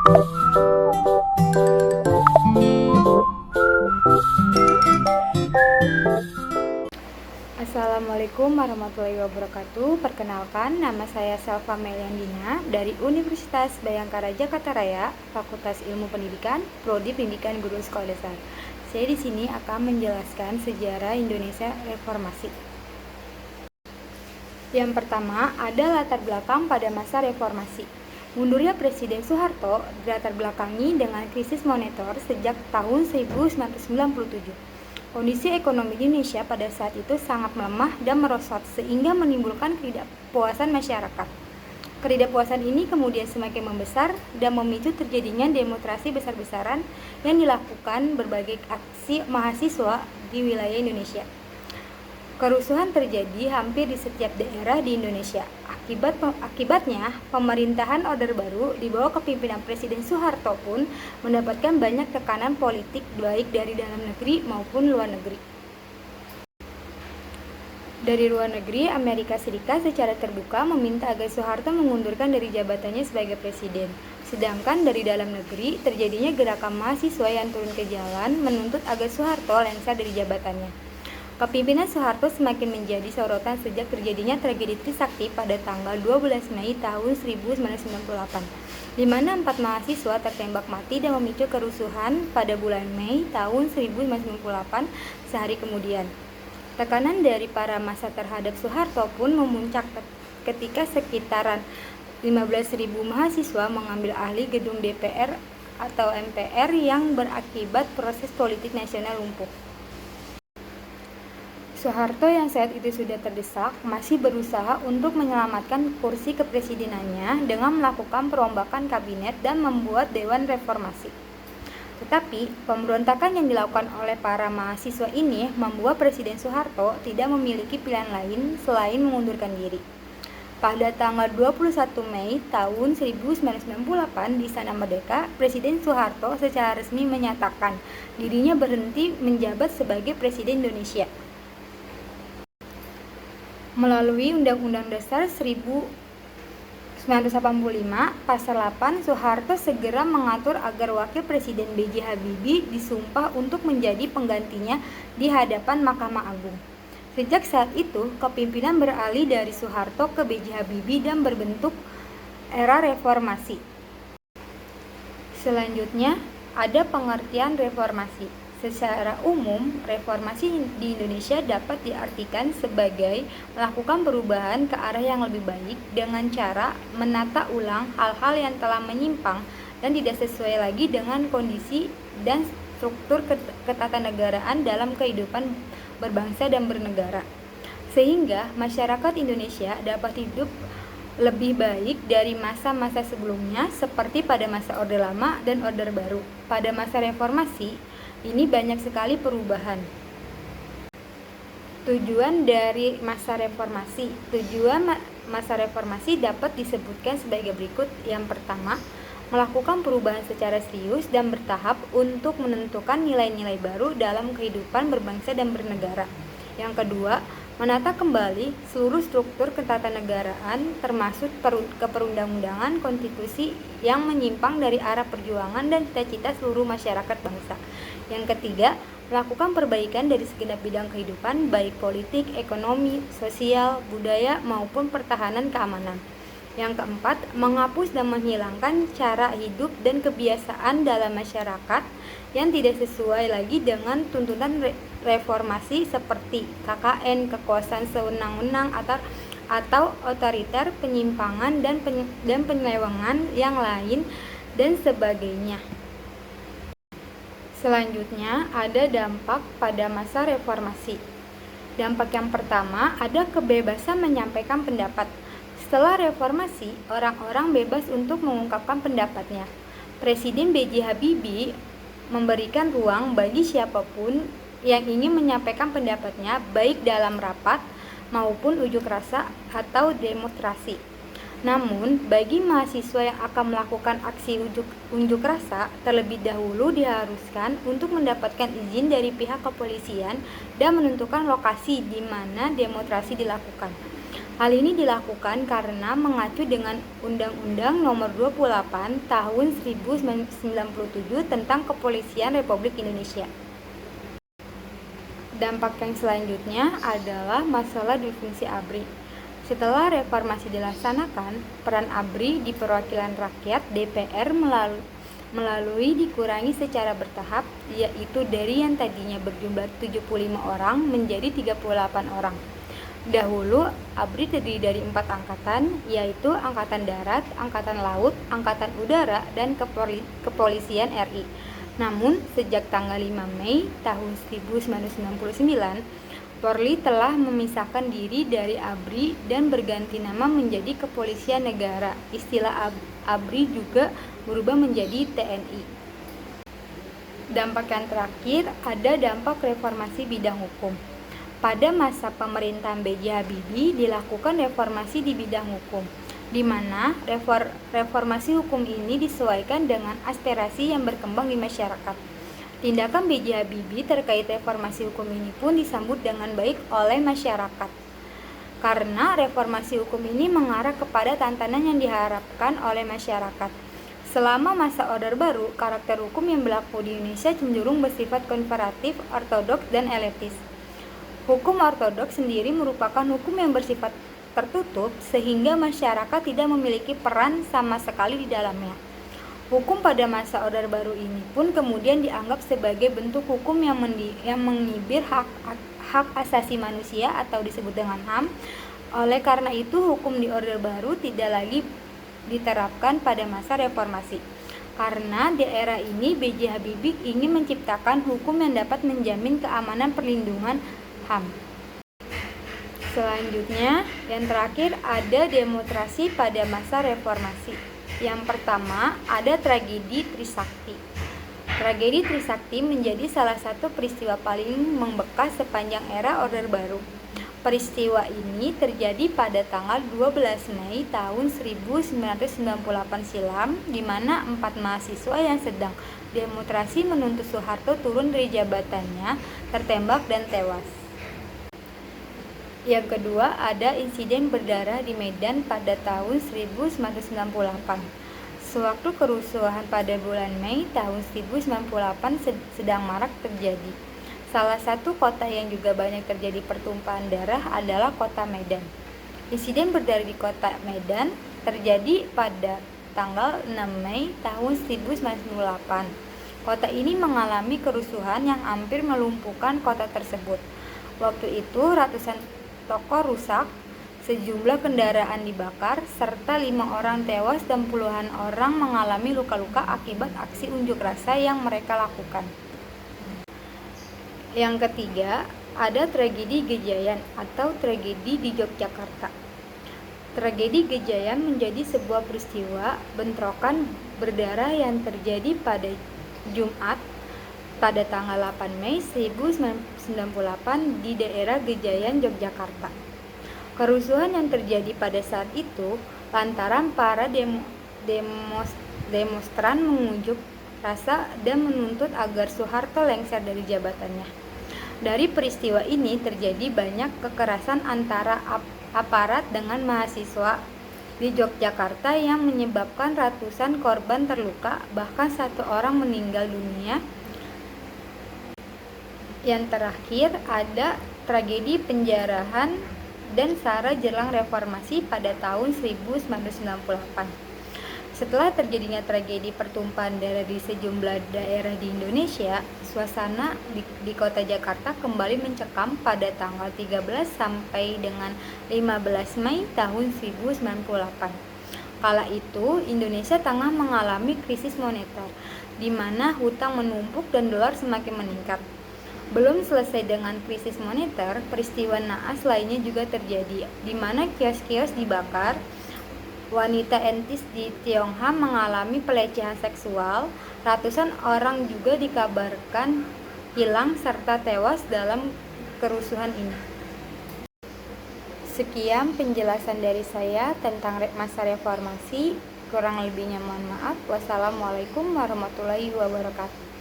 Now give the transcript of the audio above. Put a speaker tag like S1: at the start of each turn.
S1: Assalamualaikum warahmatullahi wabarakatuh. Perkenalkan, nama saya Selva Meliandina dari Universitas Bhayangkara Jakarta Raya, Fakultas Ilmu Pendidikan, Prodi Pendidikan Guru Sekolah Dasar. Saya di sini akan menjelaskan sejarah Indonesia Reformasi. Yang pertama, ada latar belakang pada masa reformasi. Mundurnya Presiden Soeharto dilatar belakangi dengan krisis moneter sejak tahun 1997. Kondisi ekonomi Indonesia pada saat itu sangat melemah dan merosot sehingga menimbulkan ketidakpuasan masyarakat. Ketidakpuasan ini kemudian semakin membesar dan memicu terjadinya demonstrasi besar-besaran yang dilakukan berbagai aksi mahasiswa di wilayah Indonesia. Kerusuhan terjadi hampir di setiap daerah di Indonesia. Akibatnya, pemerintahan Orde Baru di bawah kepemimpinan Presiden Soeharto pun mendapatkan banyak tekanan politik baik dari dalam negeri maupun luar negeri. Dari luar negeri, Amerika Serikat secara terbuka meminta agar Soeharto mengundurkan dari jabatannya sebagai presiden. Sedangkan dari dalam negeri, terjadinya gerakan mahasiswa yang turun ke jalan menuntut agar Soeharto lengser dari jabatannya. Kepemimpinan Soeharto semakin menjadi sorotan sejak terjadinya tragedi Trisakti pada tanggal 12 Mei tahun 1998, di mana 4 mahasiswa tertembak mati dan memicu kerusuhan pada bulan Mei tahun 1998 sehari kemudian. Tekanan dari para massa terhadap Soeharto pun memuncak ketika sekitaran 15.000 mahasiswa mengambil alih gedung DPR atau MPR yang berakibat proses politik nasional lumpuh. Soeharto yang saat itu sudah terdesak masih berusaha untuk menyelamatkan kursi kepresidenannya dengan melakukan perombakan kabinet dan membuat Dewan Reformasi. Tetapi, pemberontakan yang dilakukan oleh para mahasiswa ini membuat Presiden Soeharto tidak memiliki pilihan lain selain mengundurkan diri. Pada tanggal 21 Mei tahun 1998 di Istana Merdeka, Presiden Soeharto secara resmi menyatakan dirinya berhenti menjabat sebagai Presiden Indonesia. Melalui Undang-Undang Dasar 1945, Pasal 8, Soeharto segera mengatur agar Wakil Presiden B.J. Habibie disumpah untuk menjadi penggantinya di hadapan Mahkamah Agung. Sejak saat itu, kepemimpinan beralih dari Soeharto ke B.J. Habibie dan berbentuk era reformasi. Selanjutnya, ada pengertian reformasi. Secara umum, reformasi di Indonesia dapat diartikan sebagai melakukan perubahan ke arah yang lebih baik dengan cara menata ulang hal-hal yang telah menyimpang dan tidak sesuai lagi dengan kondisi dan struktur ketatanegaraan dalam kehidupan berbangsa dan bernegara, sehingga masyarakat Indonesia dapat hidup lebih baik dari masa-masa sebelumnya seperti pada masa Orde Lama dan Orde Baru. Pada masa reformasi, ini banyak sekali perubahan. Tujuan dari masa reformasi. Tujuan masa reformasi dapat disebutkan sebagai berikut. Yang pertama, melakukan perubahan secara serius dan bertahap untuk menentukan nilai-nilai baru dalam kehidupan berbangsa dan bernegara. Yang kedua, menata kembali seluruh struktur ketatanegaraan termasuk keperundang-undangan konstitusi yang menyimpang dari arah perjuangan dan cita-cita seluruh masyarakat bangsa. Yang ketiga, melakukan perbaikan dari segenap bidang kehidupan baik politik, ekonomi, sosial, budaya maupun pertahanan keamanan. Yang keempat, menghapus dan menghilangkan cara hidup dan kebiasaan dalam masyarakat yang tidak sesuai lagi dengan tuntutan reformasi seperti KKN, kekuasaan sewenang-wenang atau otoriter, penyimpangan dan penyelewengan yang lain dan sebagainya. Selanjutnya, ada dampak pada masa reformasi. Dampak yang pertama, ada kebebasan menyampaikan pendapat. Setelah reformasi, orang-orang bebas untuk mengungkapkan pendapatnya. Presiden B.J. Habibie memberikan ruang bagi siapapun yang ingin menyampaikan pendapatnya baik dalam rapat maupun unjuk rasa atau demonstrasi. Namun, bagi mahasiswa yang akan melakukan aksi unjuk rasa, terlebih dahulu diharuskan untuk mendapatkan izin dari pihak kepolisian dan menentukan lokasi di mana demonstrasi dilakukan. Hal ini dilakukan karena mengacu dengan Undang-Undang Nomor 28 Tahun 1997 tentang Kepolisian Republik Indonesia. Dampak yang selanjutnya adalah masalah dufungsi ABRI. Setelah reformasi dilaksanakan, peran ABRI di perwakilan rakyat DPR melalui dikurangi secara bertahap, yaitu dari yang tadinya berjumlah 75 orang menjadi 38 orang. Dahulu, ABRI terdiri dari 4 angkatan, yaitu Angkatan Darat, Angkatan Laut, Angkatan Udara, dan Kepolisian RI. Namun, sejak tanggal 5 Mei tahun 1999, Polri telah memisahkan diri dari ABRI dan berganti nama menjadi Kepolisian Negara. Istilah ABRI juga berubah menjadi TNI. Dampak yang terakhir ada dampak reformasi bidang hukum. Pada masa pemerintahan B.J. Habibie dilakukan reformasi di bidang hukum, di mana reformasi hukum ini disesuaikan dengan aspirasi yang berkembang di masyarakat. Tindakan B.J. Habibie terkait reformasi hukum ini pun disambut dengan baik oleh masyarakat. Karena reformasi hukum ini mengarah kepada tantangan yang diharapkan oleh masyarakat. Selama masa Orde Baru, karakter hukum yang berlaku di Indonesia cenderung bersifat konservatif, ortodoks, dan elitis. Hukum ortodoks sendiri merupakan hukum yang bersifat tertutup sehingga masyarakat tidak memiliki peran sama sekali di dalamnya. Hukum pada masa Orde Baru ini pun kemudian dianggap sebagai bentuk hukum yang mengibir hak asasi manusia atau disebut dengan HAM. Oleh karena itu, hukum di Orde Baru tidak lagi diterapkan pada masa reformasi. Karena di era ini B.J. Habibie ingin menciptakan hukum yang dapat menjamin keamanan perlindungan HAM. Selanjutnya, yang terakhir ada demonstrasi pada masa reformasi. Yang pertama, ada tragedi Trisakti. Tragedi Trisakti menjadi salah satu peristiwa paling membekas sepanjang era Orde Baru. Peristiwa ini terjadi pada tanggal 12 Mei tahun 1998 silam, di mana 4 mahasiswa yang sedang demonstrasi menuntut Soeharto turun dari jabatannya tertembak dan tewas. Yang kedua, ada insiden berdarah di Medan pada tahun 1998. Sewaktu kerusuhan pada bulan Mei tahun 1998 sedang marak terjadi. Salah satu kota yang juga banyak terjadi pertumpahan darah adalah kota Medan. Insiden berdarah di kota Medan terjadi pada tanggal 6 Mei tahun 1998. Kota ini mengalami kerusuhan yang hampir melumpuhkan kota tersebut. Waktu itu ratusan toko rusak, sejumlah kendaraan dibakar, serta 5 orang tewas dan puluhan orang mengalami luka-luka akibat aksi unjuk rasa yang mereka lakukan. Yang ketiga, ada tragedi Gejayan atau tragedi di Yogyakarta. Tragedi Gejayan menjadi sebuah peristiwa bentrokan berdarah yang terjadi pada Jumat pada tanggal 8 Mei 1998 di daerah Gejayan, Yogyakarta. Kerusuhan yang terjadi pada saat itu lantaran para demonstran mengunjuk rasa dan menuntut agar Soeharto lengser dari jabatannya. Dari peristiwa ini terjadi banyak kekerasan antara aparat dengan mahasiswa di Yogyakarta yang menyebabkan ratusan korban terluka, bahkan 1 orang meninggal dunia. Yang terakhir ada tragedi penjarahan dan SARA jelang reformasi pada tahun 1998. Setelah terjadinya tragedi pertumpahan darah di sejumlah daerah di Indonesia, suasana di kota Jakarta kembali mencekam pada tanggal 13 sampai dengan 15 Mei tahun 1998. Kala itu, Indonesia tengah mengalami krisis moneter, di mana hutang menumpuk dan dolar semakin meningkat. Belum selesai dengan krisis moneter, peristiwa naas lainnya juga terjadi, di mana kios-kios dibakar, wanita etnis di Tionghoa mengalami pelecehan seksual, ratusan orang juga dikabarkan hilang serta tewas dalam kerusuhan ini. Sekian penjelasan dari saya tentang masa reformasi, kurang lebihnya mohon maaf. Wassalamualaikum warahmatullahi wabarakatuh.